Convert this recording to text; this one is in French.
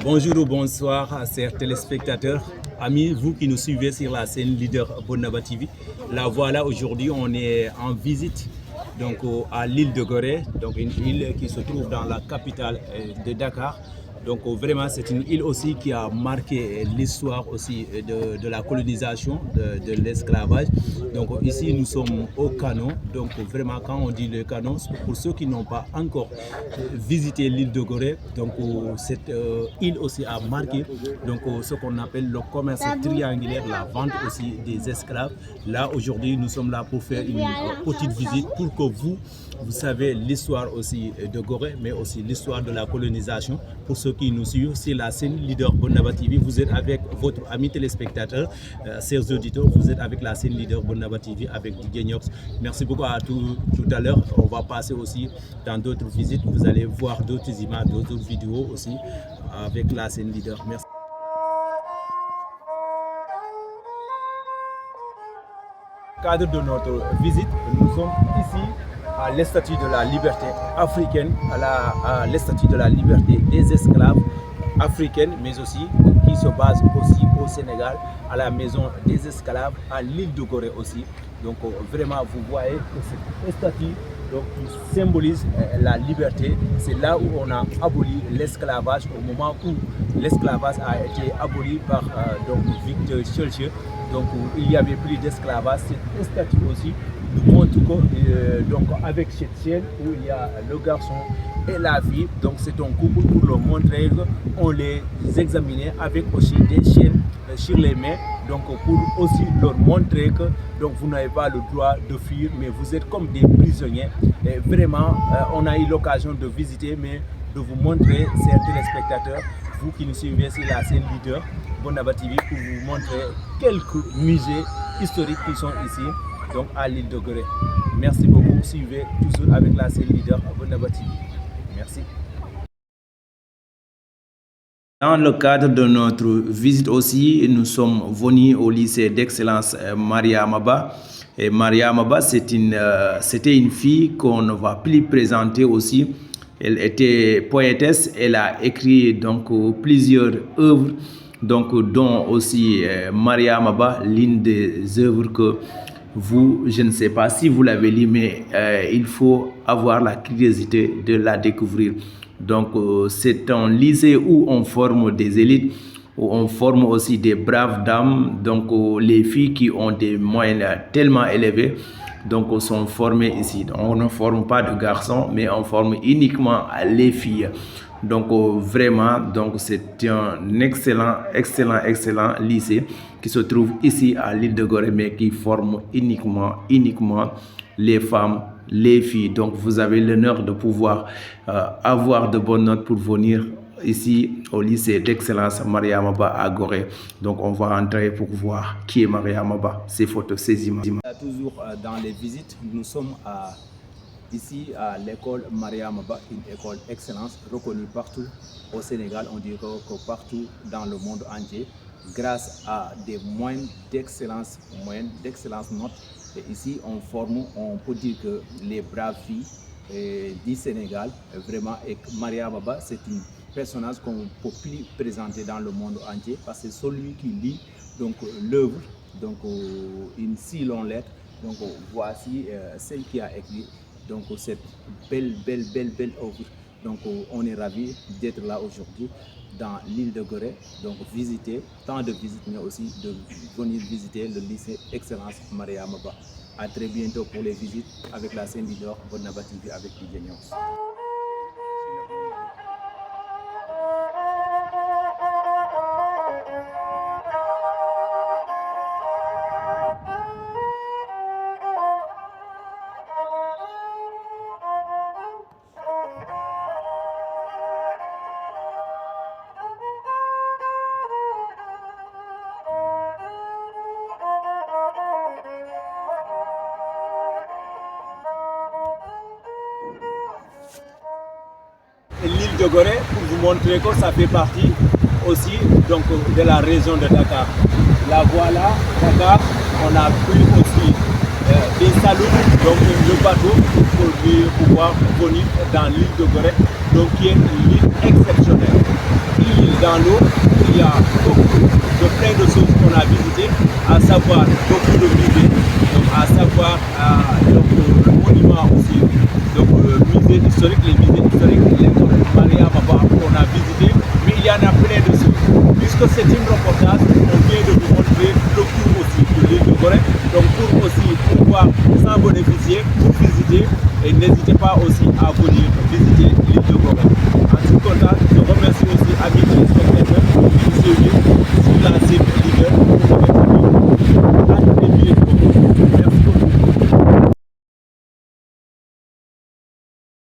Bonjour ou bonsoir, chers téléspectateurs, amis, vous qui nous suivez sur la scène Leader Bonnaba TV. La voilà, aujourd'hui, on est en visite donc, à l'île de Gorée, donc une île qui se trouve dans la capitale de Dakar. Donc vraiment, c'est une île aussi qui a marqué l'histoire aussi de la colonisation, de l'esclavage. Donc ici, nous sommes au Canon. Donc vraiment, quand on dit le Canon, pour ceux qui n'ont pas encore visité l'île de Gorée, donc cette île aussi a marqué donc ce qu'on appelle le commerce triangulaire, la vente aussi des esclaves. Là, aujourd'hui, nous sommes là pour faire une petite visite pour que vous savez l'histoire aussi de Gorée, mais aussi l'histoire de la colonisation. Pour ceux qui nous suivent, c'est la scène Leader Bonnaba TV. Vous êtes avec votre ami téléspectateur, chers auditeurs, vous êtes avec la scène Leader Bonnaba TV avec Didier Niox. Merci beaucoup à tout à l'heure. On va passer aussi dans d'autres visites. Vous allez voir d'autres images, d'autres vidéos aussi avec la scène Leader. Merci. Dans le cadre de notre visite, nous sommes ici à l'Statue de la liberté africaine, à l'Statue de la liberté des esclaves africaines, mais aussi qui se base aussi au Sénégal, à la maison des esclaves, à l'île de Gorée aussi. Donc vraiment, vous voyez que cette statue donc, qui symbolise la liberté. C'est là où on a aboli l'esclavage, au moment où l'esclavage a été aboli par donc, Victor Schœlcher. Donc il n'y avait plus d'esclavage. Cette statue aussi nous montre que donc, avec cette chaîne où il y a le garçon et la fille, donc c'est un couple pour leur montrer qu'on les examinait avec aussi des chaînes sur les mains, donc pour aussi leur montrer que donc, vous n'avez pas le droit de fuir, mais vous êtes comme des prisonniers. Et vraiment, on a eu l'occasion de visiter, mais de vous montrer, chers téléspectateurs, vous qui nous suivez sur la scène Leader Bonnaba TV, pour vous montrer quelques musées historiques qui sont ici, donc à l'île de Gorée. Merci beaucoup, suivez toujours avec la scène Leader Bonnaba TV. Merci. Dans le cadre de notre visite aussi, nous sommes venus au lycée d'excellence Mariama Ba. Et Mariama Ba, c'était une fille qu'on ne va plus présenter aussi. Elle était poétesse, elle a écrit donc plusieurs œuvres, donc dont aussi Mariama Ba, l'une des œuvres que vous, je ne sais pas si vous l'avez lu, mais il faut avoir la curiosité de la découvrir. Donc, c'est un lycée où on forme des élites, où on forme aussi des braves dames. Donc, les filles qui ont des moyens tellement élevés, donc, sont formées ici. Donc, on ne forme pas de garçons, mais on forme uniquement les filles. Donc, vraiment, donc c'est un excellent lycée qui se trouve ici à l'île de Gorée, mais qui forme uniquement les femmes, les filles. Donc, vous avez l'honneur de pouvoir avoir de bonnes notes pour venir ici au lycée d'excellence Mariama Ba à Gorée. Donc, on va entrer pour voir qui est Mariama Ba, ses photos, ses images. Toujours dans les visites, nous sommes ici à l'école Mariama Ba, une école excellence reconnue partout au Sénégal, on dirait que partout dans le monde entier, grâce à des moyens d'excellence notes. Et ici, on peut dire que les braves filles du Sénégal, vraiment, et Mariama Ba, c'est une personnage qu'on ne peut plus présenter dans le monde entier, parce que c'est celui qui lit donc l'œuvre, donc une si longue lettre. Donc voici celle qui a écrit donc cette belle œuvre. Donc on est ravis d'être là aujourd'hui dans l'île de Gorée, donc visiter, tant de visites, mais aussi de venir visiter le lycée Excellence Mariama Ba. À très bientôt pour les visites avec la scène Leader Bonnaba TV avec Didier Niox. de Gorée, pour vous montrer que ça fait partie aussi donc, de la région de Dakar. La voilà, Dakar, on a pris aussi des salons, donc le bateau pour pouvoir venir dans l'île de Gorée, donc qui est une île exceptionnelle. Une île dans l'eau, il y a beaucoup de plein de choses qu'on a visitées, à savoir beaucoup de musées, donc à savoir donc, le monument aussi, donc musée historique, les musées historiques, l'école Maria Maba qu'on a visité, mais il y en a plein de choses. Puisque c'est une reportage, on vient de vous montrer le cours aussi de l'île de Gorée, donc pour aussi pouvoir s'en bénéficier, pour visiter, et n'hésitez pas aussi à venir visiter l'île de Gorée. En tout cas, je remercie aussi amis téléspectateurs qui nous suivent sur la